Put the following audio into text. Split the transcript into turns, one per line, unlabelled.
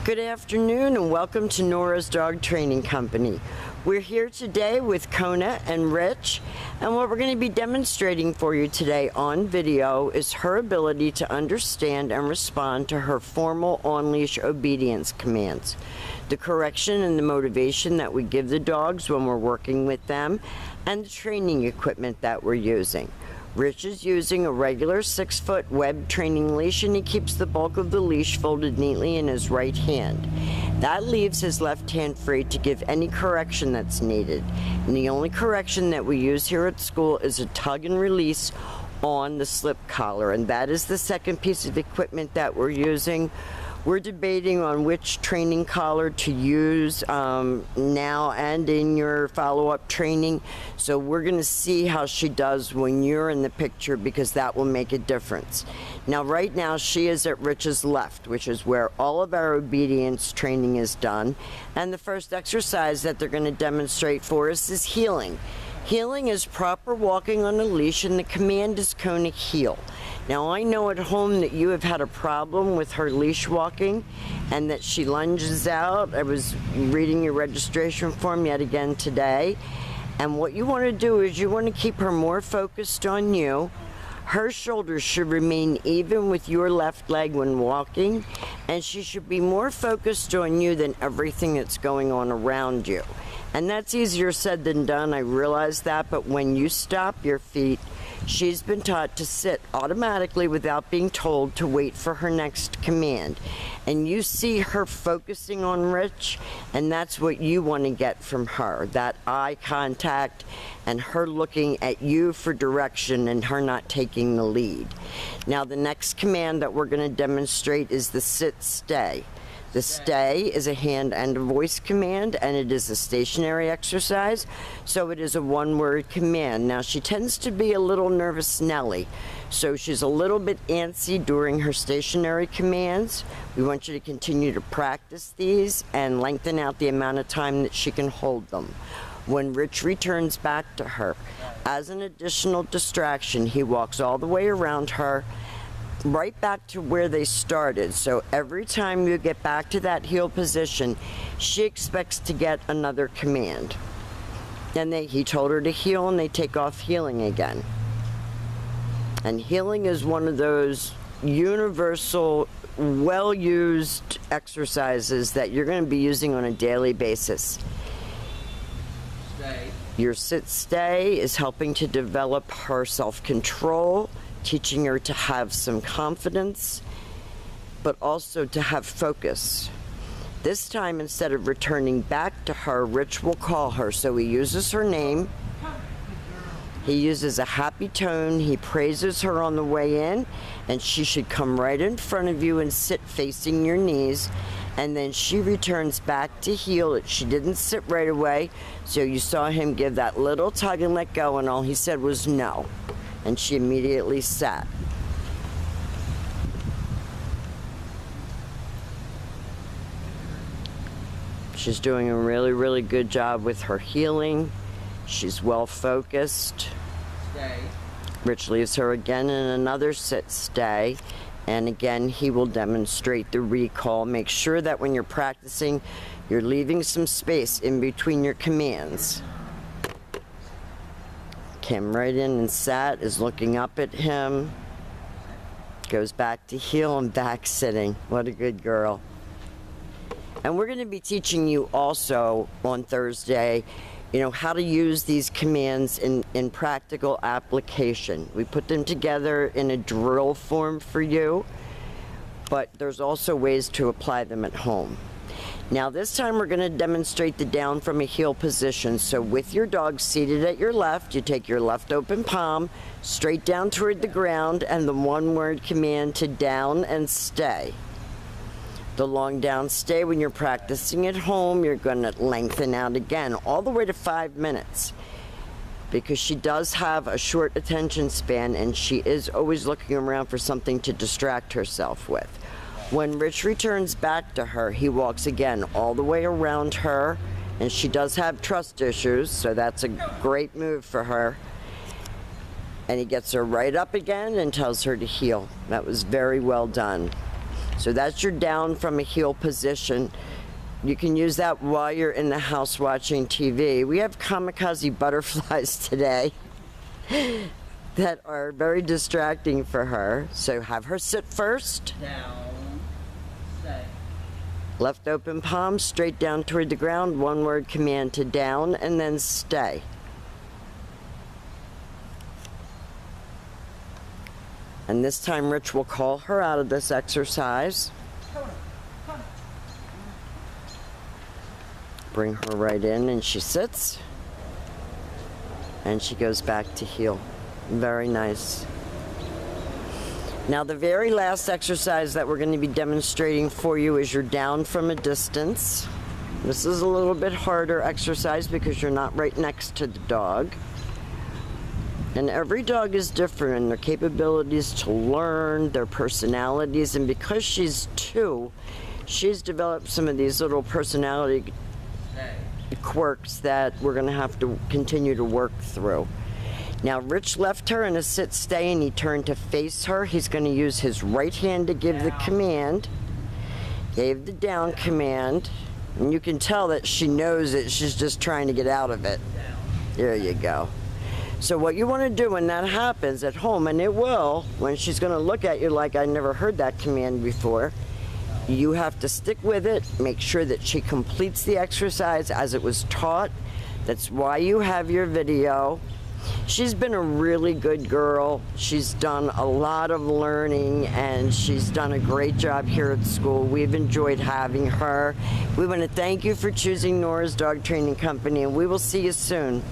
Good afternoon and welcome to Nora's Dog Training Company. We're here today with Kona and Rich, and what we're going to be demonstrating for you today on video is her ability to understand and respond to her formal on-leash obedience commands, the correction and the motivation that we give the dogs when we're working with them, and the training equipment that we're using. Rich is using a regular 6-foot web training leash, and he keeps the bulk of the leash folded neatly in his right hand. That leaves his left hand free to give any correction that's needed. And the only correction that we use here at school is a tug and release on the slip collar, and that is the second piece of equipment that we're using. We're debating on which training collar to use now and in your follow-up training. So we're going to see how she does when you're in the picture, because that will make a difference. Now, right now, she is at Rich's left, which is where all of our obedience training is done. And the first exercise that they're going to demonstrate for us is heeling. Heeling is proper walking on a leash, and the command is Kona heel. Now, I know at home that you have had a problem with her leash walking and that she lunges out. I was reading your registration form yet again today. And what you want to do is you want to keep her more focused on you. Her shoulders should remain even with your left leg when walking, and she should be more focused on you than everything that's going on around you. And that's easier said than done, I realize that, but when you stop your feet, she's been taught to sit automatically without being told to wait for her next command. And you see her focusing on Rich, and that's what you want to get from her, that eye contact and her looking at you for direction and her not taking the lead. Now, the next command that we're going to demonstrate is the sit-stay. The stay is a hand and a voice command, and it is a stationary exercise, so it is a one-word command. Now, she tends to be a little nervous Nelly, so she's a little bit antsy during her stationary commands. We want you to continue to practice these and lengthen out the amount of time that she can hold them. When Rich returns back to her, as an additional distraction, he walks all the way around her, right back to where they started. So every time you get back to that heel position, she expects to get another command. Then he told her to heel, and they take off heeling again. And heeling is one of those universal, well-used exercises that you're going to be using on a daily basis. Stay. Your sit-stay is helping to develop her self-control, teaching her to have some confidence, but also to have focus. This time, instead of returning back to her, Rich will call her. So he uses her name. He uses a happy tone. He praises her on the way in, and she should come right in front of you and sit facing your knees. And then she returns back to heel. She didn't sit right away, so you saw him give that little tug and let go, and all he said was no. And she immediately sat. She's doing a really, really good job with her heeling. She's well focused. Stay. Rich leaves her again in another sit-stay. And again, he will demonstrate the recall. Make sure that when you're practicing, you're leaving some space in between your commands. Came right in and sat, is looking up at him, goes back to heel and back sitting. What a good girl. And we're going to be teaching you also on Thursday, how to use these commands in practical application. We put them together in a drill form for you, but there's also ways to apply them at home. Now, this time we're going to demonstrate the down from a heel position. So with your dog seated at your left, you take your left open palm straight down toward the ground, and the one-word command to down and stay. The long down stay, when you're practicing at home, you're going to lengthen out again all the way to 5 minutes, because she does have a short attention span, and she is always looking around for something to distract herself with. When Rich returns back to her, he walks again all the way around her, and she does have trust issues, so that's a great move for her. And he gets her right up again and tells her to heel. That was very well done. So that's your down from a heel position. You can use that while you're in the house watching TV. We have kamikaze butterflies today that are very distracting for her. So have her sit first.
Down, stay.
Left open palm straight down toward the ground. One word command to down, and then stay. And this time Rich will call her out of this exercise. Bring her right in, and she sits. And she goes back to heel. Very nice. Now the very last exercise that we're going to be demonstrating for you is your down from a distance. This is a little bit harder exercise because you're not right next to the dog. And every dog is different in their capabilities to learn, their personalities, and because she's 2, she's developed some of these little personality quirks that we're going to have to continue to work through. Now Rich left her in a sit stay and he turned to face her. He's going to use his right hand to give the command. Gave the down command, and you can tell that she knows it. She's just trying to get out of it. There you go. So what you want to do when that happens at home, and it will, when she's going to look at you like, I never heard that command before, you have to stick with it, make sure that she completes the exercise as it was taught. That's why you have your video. She's been a really good girl. She's done a lot of learning, and she's done a great job here at school. We've enjoyed having her. We want to thank you for choosing Nora's Dog Training Company, and we will see you soon.